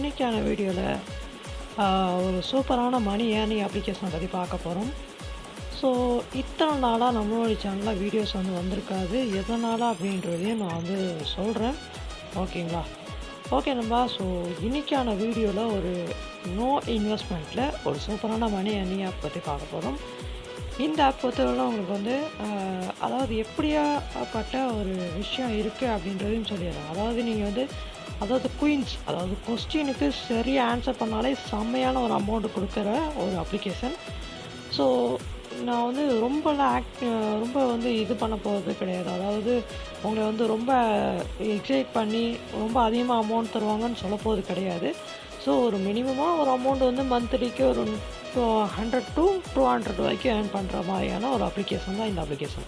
இன்றைக்கான வீடியோவில் ஒரு சூப்பரான மணி ஏர்னிங் அப்ளிகேஷனை பற்றி பார்க்க போகிறோம். ஸோ இத்தனை நாளாக நம்மளோட சேனலில் வீடியோஸ் வந்திருக்காது. எதனால் அப்படின்றதையும் நான் சொல்கிறேன். ஓகேங்களா? ஓகே நம்பா. ஸோ இன்றைக்கான வீடியோவில் ஒரு நோ இன்வெஸ்ட்மெண்ட்டில் ஒரு சூப்பரான மணி ஏர்னிங் ஆப் பற்றி பார்க்க போகிறோம். இந்த ஆப் பொறுத்தவரை உங்களுக்கு அதாவது எப்படியாப்பட்ட ஒரு விஷயம் இருக்குது அப்படின்றதையும் சொல்லிடுறேன். அதாவது நீங்கள் அதாவது குயின்ஸ், அதாவது கொஸ்டினுக்கு சரியாக ஆன்சர் பண்ணாலே செம்மையான ஒரு அமௌண்ட் கொடுக்குற ஒரு அப்ளிகேஷன். ஸோ நான் ரொம்ப இது பண்ண போகிறது கிடையாது. அதாவது உங்களை ரொம்ப எக்ஸைட் பண்ணி ரொம்ப அதிகமாக அமௌண்ட் தருவாங்கன்னு சொல்ல போகிறது கிடையாது. ஸோ ஒரு மினிமமாக ஒரு அமௌண்ட் மந்த்லிக்கு ஒரு 100 to 200 வரைக்கும் ஏர்ன் பண்ணுற மாதிரியான ஒரு அப்ளிகேஷன் தான் இந்த அப்ளிகேஷன்.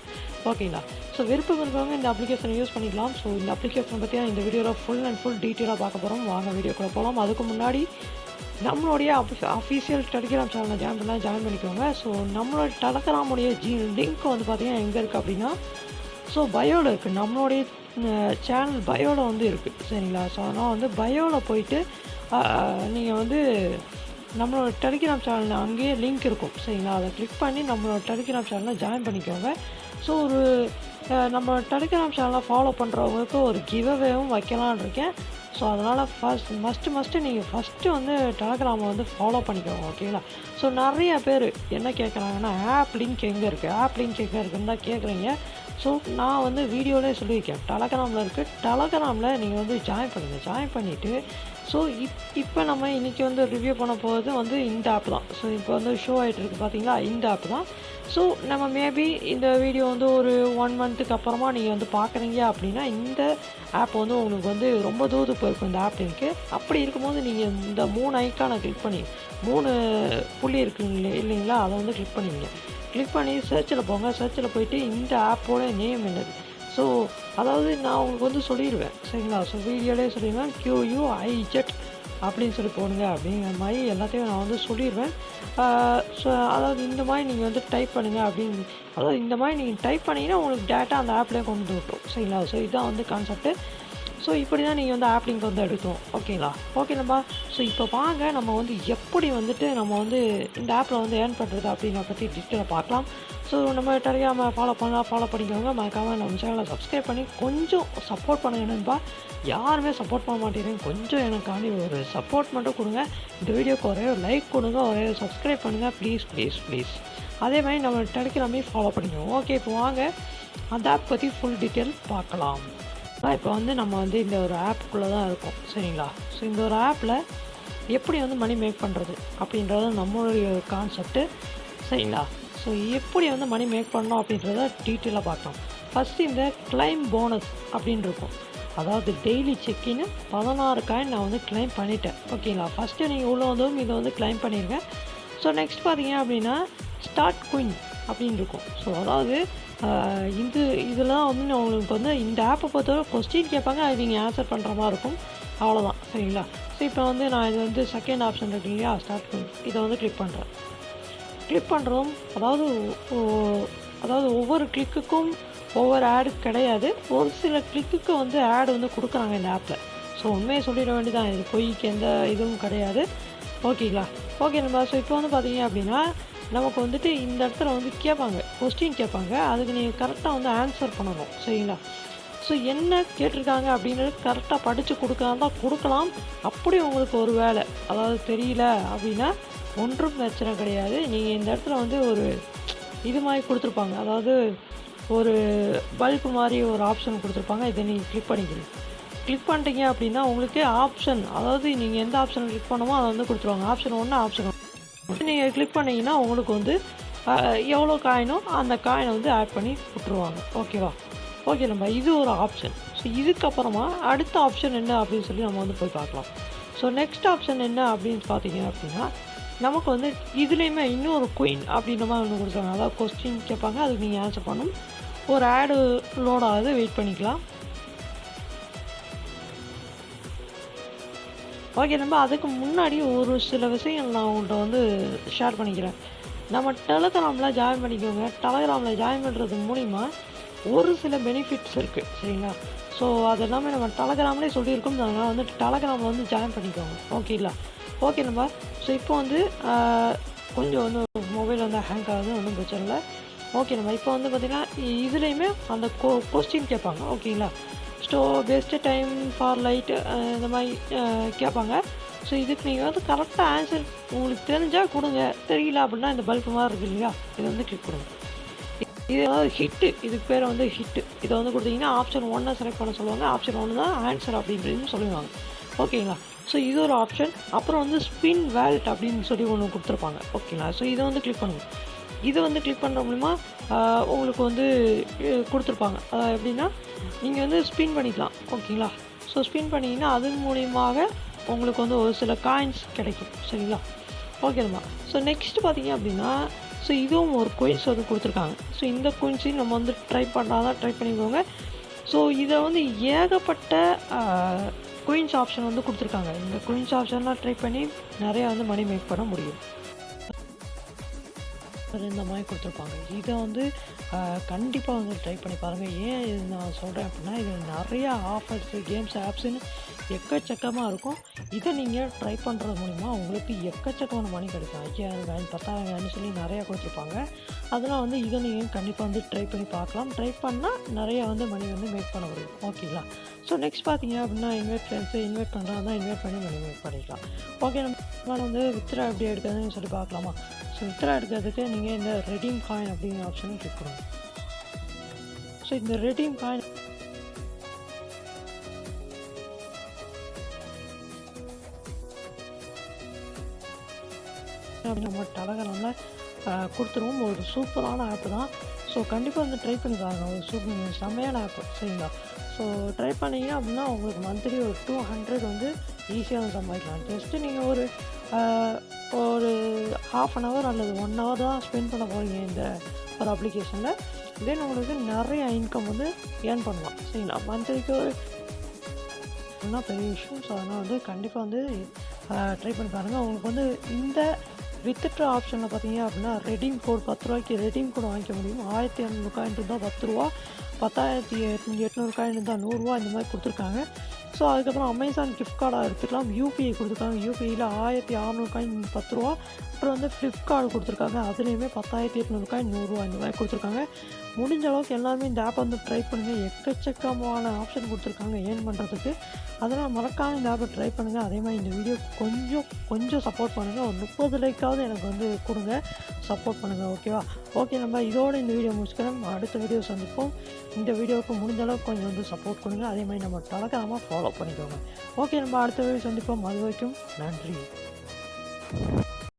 ஓகேங்களா? ஸோ விருப்பம் இருக்கிறவங்க இந்த அப்ளிகேஷனை யூஸ் பண்ணிக்கலாம். ஸோ இந்த அப்ளிகேஷனை பற்றி இந்த வீடியோவில் ஃபுல் டீட்டெயிலாக பார்க்க போகிறோம். வாங்க வீடியோக்குள்ளே போகலாம். அதுக்கு முன்னாடி நம்மளுடைய அஃபீஷியல் டெலிகிராம் சேனலை ஜாயின் பண்ணிக்கோங்க. ஸோ நம்மளோட டெலிகிராமுடைய லிங்க் பார்த்திங்கன்னா எங்கே இருக்குது அப்படின்னா, ஸோ பயோவில் இருக்குது. நம்மளுடைய சேனல் பயோவில் இருக்குது. சரிங்களா? ஸோ அதனால் பயோவில் போயிட்டு நீங்கள் நம்மளோட டெலிகிராம் சேனலில் அங்கேயே லிங்க் இருக்கும். சரிங்களா? அதை கிளிக் பண்ணி நம்மளோட டெலிகிராம் சேனலில் ஜாயின் பண்ணிக்கோங்க. ஸோ நம்ம டெலிகிராம் சேனலை ஃபாலோ பண்ணுறவங்களுக்கு ஒரு கிவ்அவேவும் வைக்கலான்னு இருக்கேன். ஸோ அதனால் மஸ்ட்டு நீங்கள் டெலிகிராமை ஃபாலோ பண்ணிக்கோங்க. ஓகேங்களா? ஸோ நிறைய பேர் என்ன கேட்குறாங்கன்னா, ஆப் லிங்க் எங்கே இருக்குன்னு தான் கேட்குறீங்க. ஸோ நான் வீடியோவிலே சொல்லியிருக்கேன், டெலிகிராமில் இருக்குது. டெலிகிராமில் நீங்கள் ஜாயின் பண்ணுங்கள். ஜாயின் பண்ணிவிட்டு ஸோ இப்போ நம்ம இன்றைக்கி ரிவ்யூ பண்ண போகிறது இந்த ஆப் தான். ஸோ இப்போ ஷோ ஆகிட்டு இருக்குது பார்த்தீங்களா, இந்த ஆப் தான். ஸோ நம்ம மேபி இந்த வீடியோ ஒரு 1 மந்த்துக்கு அப்புறமா நீங்கள் பார்க்குறீங்க அப்படின்னா இந்த ஆப் உங்களுக்கு ரொம்ப தூரத்துக்கு போயிருக்கும் இந்த ஆப் லிங்க்கு. அப்படி இருக்கும்போது நீங்கள் இந்த 3 ஐக்கானை கிளிக் பண்ணி 3 புள்ளி இருக்குங்க இல்லைங்களா, அதை கிளிக் பண்ணிங்க. கிளிக் பண்ணி சர்ச்சில் போங்க. சர்ச்சில் போயிட்டு இந்த ஆப்போட நேம் என்னது, ஸோ அதாவது நான் உங்களுக்கு சொல்லிடுவேன். சரிங்களா? ஸோ வீடியோலேயே சொல்லிடுவேன், QUIZ அப்படின்னு சொல்லி போடுங்க அப்படிங்கிற மாதிரி எல்லாத்தையும் நான் சொல்லிடுவேன். ஸோ அதாவது இந்த மாதிரி நீங்கள் டைப் பண்ணுங்கள் அப்படின்னு, அதாவது இந்த மாதிரி நீங்கள் டைப் பண்ணிங்கன்னா உங்களுக்கு டேட்டா அந்த ஆப்லேயே கொண்டு விட்டுரும். சரிங்களா? ஸோ இதுதான் கான்செப்ட்டு. ஸோ இப்படி தான் நீங்கள் ஆப் லிங்க் எடுக்கணும். ஓகேங்களா? ஓகே நம்பா. ஸோ இப்போ வாங்க நம்ம எப்படி நம்ம இந்த ஆப்பில் ஏர்ன் பண்ணுறது அப்படின்ற பற்றி டீட்டெயிலாக பார்க்கலாம். ஸோ நம்ம டெலிகிராமை ஃபாலோ பண்ணிக்கோங்க. மறக்காமல் நம்ம சேனலை சப்ஸ்கிரைப் பண்ணி கொஞ்சம் சப்போர்ட் பண்ணுங்க நண்பா. யாருமே சப்போர்ட் பண்ண மாட்டேங்கிறீங்க. கொஞ்சம் எனக்காண்டி ஒரு சப்போர்ட் மட்டும் கொடுங்க. இந்த வீடியோக்கு ஒரே ஒரு லைக் கொடுங்க, ஒரே ஒரு சப்ஸ்கிரைப் பண்ணுங்கள் ப்ளீஸ். அதே மாதிரி நம்ம டெலிகிராமே ஃபாலோ பண்ணிக்கோங்க. ஓகே, இப்போ வாங்க அந்த ஆப் பற்றி ஃபுல் டீட்டெயில் பார்க்கலாம். இப்போ நம்ம இந்த ஒரு ஆப்புக்குள்ளே தான் இருக்கோம். சரிங்களா? ஸோ இந்த ஒரு ஆப்பில் எப்படி மணி மேக் பண்ணுறது அப்படின்றது நம்மளுடைய கான்செப்ட்டு. சரிங்களா? ஸோ எப்படி மணி மேக் பண்ணணும் அப்படின்றத டீட்டெயிலாக பார்க்கலாம். ஃபஸ்ட்டு இந்த கிளைம் போனஸ் அப்படின்னு இருக்கும். அதாவது டெய்லி செக்கின்னு 16 காயின் நான் கிளைம் பண்ணிட்டேன். ஓகேங்களா? ஃபஸ்ட்டு நீங்கள் உள்ளே இதை கிளைம் பண்ணிடுங்க. ஸோ நெக்ஸ்ட் பார்த்தீங்க அப்படின்னா ஸ்டார்ட் குயின் அப்படின்னு இருக்கும். ஸோ அதாவது இதெல்லாம் உங்களுக்கு இந்த ஆப்பை பொறுத்தவரை கொஸ்டின் கேட்பாங்க, அது நீங்கள் ஆன்சர் பண்ணுற மாதிரி இருக்கும். அவ்வளோதான். சரிங்களா? ஸோ இப்போ நான் இது செகண்ட் ஆப்ஷன் இருக்கு இல்லையா, ஸ்டார்ட் குயின், இதை கிளிக் பண்ணுறேன். கிளிக் பண்ணுறோம். அதாவது ஒவ்வொரு கிளிக்குக்கும் ஒவ்வொரு ஆடு கிடையாது. ஒரு சில கிளிக்குக்கு ஆடு கொடுக்குறாங்க இந்த ஆப்பில். ஸோ உண்மையை சொல்லிட வேண்டியதான், இது பொய்க்கு எந்த இதுவும் கிடையாது. ஓகேங்களா? ஓகே நம்ம. ஸோ இப்போ பார்த்தீங்க அப்படின்னா நமக்கு இந்த இடத்துல கேட்பாங்க, கொஸ்டின் கேட்பாங்க. அதுக்கு நீங்கள் கரெக்டாக ஆன்சர் பண்ணணும். சரிங்களா? ஸோ என்ன கேட்டிருக்காங்க அப்படின்றது கரெக்டாக படித்து கொடுக்கலாம். அப்படி உங்களுக்கு ஒரு வேலை அதாவது தெரியல அப்படின்னா ஒன்றும் பிரச்சனை கிடையாது. நீங்கள் இந்த இடத்துல ஒரு இது மாதிரி கொடுத்துருப்பாங்க, அதாவது ஒரு பல்ப் மாதிரி ஒரு ஆப்ஷன் கொடுத்துருப்பாங்க. இதை நீங்கள் கிளிக் பண்ணிட்டீங்க அப்படின்னா உங்களுக்கு ஆப்ஷன், அதாவது நீங்கள் எந்த ஆப்ஷன் கிளிக் பண்ணமோ அதை கொடுத்துருவாங்க. ஆப்ஷன் 1, ஆப்ஷன் 1 நீங்கள் கிளிக் பண்ணிங்கன்னா உங்களுக்கு எவ்வளோ காயினோ அந்த காயினை ஆட் பண்ணி விட்டுருவாங்க. ஓகேவா? ஓகே நம்ம இது ஒரு ஆப்ஷன். ஸோ இதுக்கப்புறமா அடுத்த ஆப்ஷன் என்ன அப்படின்னு சொல்லி நம்ம போய் பார்க்கலாம். ஸோ நெக்ஸ்ட் ஆப்ஷன் என்ன அப்படின்னு பார்த்தீங்க அப்படின்னா நமக்கு இதுலேயுமே இன்னொரு குயின் அப்படின்ற மாதிரி ஒன்று கொடுத்தாங்க. அதாவது கொஸ்டின் கேட்பாங்க, அதுக்கு நீங்கள் ஆன்சர் பண்ணணும். ஒரு ஆடு லோட் ஆகுது, வெயிட் பண்ணிக்கலாம். ஓகே நம்ம. அதுக்கு முன்னாடி ஒரு சில விஷயங்கள் நான் உங்கள்கிட்ட ஷேர் பண்ணிக்கிறேன். நம்ம டெலிகிராமில் ஜாயின் பண்ணிக்கோங்க. டெலிகிராமில் ஜாயின் பண்ணுறது மூலிமா ஒரு சில பெனிஃபிட்ஸ் இருக்குது. சரிங்களா? ஸோ அது எல்லாமே நம்ம டெலகிராம்லேயே சொல்லியிருக்கோம். அதனால் வந்து டெலகிராமில் வந்து ஜாயின் பண்ணிக்கோங்க. ஓகேங்களா? ஓகே நண்பா. ஸோ இப்போ வந்து கொஞ்சம் வந்து மொபைல் வந்து ஹேங் ஆகுது, ஒன்றும் பிரச்சனை இல்லை. ஓகே நண்பா. இப்போ வந்து பார்த்திங்கன்னா இதுலேயுமே அந்த கொஸ்டின் கேட்பாங்க. ஓகேங்களா? So best time for light இந்த மாதிரி கேட்பாங்க. ஸோ இதுக்கு நீங்கள் வந்து கரெக்டாக ஆன்சர் உங்களுக்கு தெரிஞ்சால் கொடுங்க. தெரியல அப்படின்னா இந்த பல்ப் மாதிரி இருக்குது இல்லையா, இதை வந்து கிளிக் கொடுங்க. இது வந்து ஹிட்டு, இதுக்கு பேர் வந்து ஹிட்டு. இதை வந்து கொடுத்தீங்கன்னா ஆப்ஷன் 1 செலக்ட் பண்ண சொல்லுவாங்க. ஆப்ஷன் 1 தான் ஆன்சர் அப்படின்றது சொல்லுவாங்க. ஓகேங்களா? ஸோ இது ஒரு ஆப்ஷன். அப்புறம் வந்து ஸ்பின் வேல்ட் அப்படின்னு சொல்லி ஒன்று கொடுத்துருப்பாங்க. ஓகேங்களா? ஸோ இதை வந்து கிளிக் பண்ணுங்கள். இதை வந்து கிளிக் பண்ணுற மூலிமா உங்களுக்கு வந்து கொடுத்துருப்பாங்க. எப்படின்னா நீங்கள் வந்து ஸ்பின் பண்ணிக்கலாம். ஓகேங்களா? ஸோ ஸ்பின் பண்ணிங்கன்னா அதன் மூலியமாக உங்களுக்கு வந்து ஒரு சில காயின்ஸ் கிடைக்கும். சரிங்களா? ஓகேம்மா. ஸோ நெக்ஸ்ட்டு பார்த்தீங்க அப்படின்னா ஸோ இதுவும் ஒரு குயின்ஸ் வந்து கொடுத்துருக்காங்க. ஸோ இந்த குயின்ஸையும் நம்ம வந்து ட்ரை பண்ணாதான் ட்ரை பண்ணிக்கோங்க. ஸோ இதை வந்து ஏகப்பட்ட குயின்ஸ் ஆப்ஷன் வந்து கொடுத்துருக்காங்க. இந்த குயின்ஸ் ஆப்ஷன்லாம் ட்ரை பண்ணி நிறையா வந்து மணி மேக் பண்ண முடியும். இந்த மாதிரி கொடுத்துருப்பாங்க. இதை வந்து கண்டிப்பாக வந்து ட்ரை பண்ணி பாருங்கள். ஏன் இது நான் சொல்கிறேன் அப்படின்னா இது நிறையா ஆஃபர்ஸு, கேம்ஸ், ஆப்ஸுன்னு எக்கச்சக்கமாக இருக்கும். இதை நீங்கள் ட்ரை பண்ணுறது மூலிமா உங்களுக்கு எக்கச்சக்கமான மணி கிடைக்கும். 5000 காயின், 10,000 காயின்னு சொல்லி நிறையா கொடுத்துருப்பாங்க. அதெல்லாம் வந்து இதை நீங்கள் கண்டிப்பாக வந்து ட்ரை பண்ணி பார்க்கலாம். ட்ரை பண்ணால் நிறையா வந்து மணி வந்து மேக் பண்ண முடியும். ஓகேங்களா? ஸோ நெக்ஸ்ட் பார்த்தீங்க அப்படின்னா இன்வைட் பண்ணுறாங்க, இன்வைட் பண்ணி மணி மேக் பண்ணிக்கலாம். ஓகே, நம்ம வந்து வித்ரா எப்படி எடுக்கிறதுன்னு சொல்லி பார்க்கலாமா? ஸோ வித்ரா எடுக்கிறதுக்கு நீங்கள் இந்த ரெடீம் காயின் அப்படிங்கிற ஆப்ஷனும் கிளிக் பண்ணுங்கள். ஸோ இந்த ரெடீம் காயின் அப்படின்னு நம்ம டெலகிராமில் கொடுத்துருவோம். ஒரு சூப்பரான ஆப்பு தான். ஸோ கண்டிப்பாக வந்து ட்ரை பண்ணி பாருங்க. ஒரு செம்மையான ஆப்பு. சரிங்களா? ஸோ ட்ரை பண்ணிங்க அப்படின்னா உங்களுக்கு மந்த்லி ஒரு 200 வந்து ஈஸியாக வந்து சம்பாதிக்கலாம். ஜஸ்ட்டு நீங்கள் ஒரு ½ an hour அல்லது 1 hour தான் ஸ்பெண்ட் பண்ண போகிறீங்க இந்த ஒரு அப்ளிகேஷனில். தென் உங்களுக்கு நிறைய இன்கம் வந்து ஏர்ன் பண்ணலாம். சரிங்களா? மந்த்லிக்கு பெரிய விஷயம். ஸோ அதனால் வந்து கண்டிப்பாக வந்து ட்ரை பண்ணி பாருங்கள். உங்களுக்கு வந்து இந்த வித்ட்ரா ஆப்ஷனில் பார்த்தீங்க அப்படின்னா ரெடீம் கோட் 10 ரூபாய்க்கு ரெடீம் கோட் வாங்கிக்க முடியும். 1200 காயின் இருந்தால் 10 ரூபா, 10,800 காயின் இருந்தால் 100 ரூபா, இந்த மாதிரி கொடுத்துருக்காங்க. ஸோ அதுக்கப்புறம் அமேசான் கிஃப்ட் கார்டாக எடுத்துக்கலாம். யூபிஐ கொடுத்துருக்காங்க. யூபிஐயில் 1600 காயின் 10 ரூபா. அப்புறம் வந்து ஃப்ளிப்கார்ட் கொடுத்துருக்காங்க. அதுலேயுமே 10,800 காயின் 100 ரூபா, இந்த மாதிரி கொடுத்துருக்காங்க. முடிஞ்ச அளவுக்கு எல்லாருமே இந்த ஆப்பை வந்து ட்ரை பண்ணுங்கள். எக்கச்சக்கமான ஆப்ஷன் கொடுத்துருக்காங்க ஏர்ன் பண்ணுறதுக்கு. அதனால் மறக்காமல் இந்த ஆப்பை ட்ரை பண்ணுங்கள். அதே மாதிரி இந்த வீடியோ கொஞ்சம் சப்போர்ட் பண்ணுங்கள். ஒரு 30 லைக்காவது எனக்கு வந்து கொடுங்க, சப்போர்ட் பண்ணுங்கள். ஓகேவா? ஓகே, நம்ம இதோடு இந்த வீடியோ முடிச்சுக்கிறோம். அடுத்த வீடியோ சந்திப்போம். இந்த வீடியோவுக்கு முடிஞ்ச அளவுக்கு கொஞ்சம் வந்து சப்போர்ட் கொடுங்க. அதே மாதிரி நம்ம டெலகிராமாக ஃபாலோ பண்ணிக்கோங்க. ஓகே, நம்ம அடுத்த வீடியோ சந்திப்போம். அது வரைக்கும் நன்றி.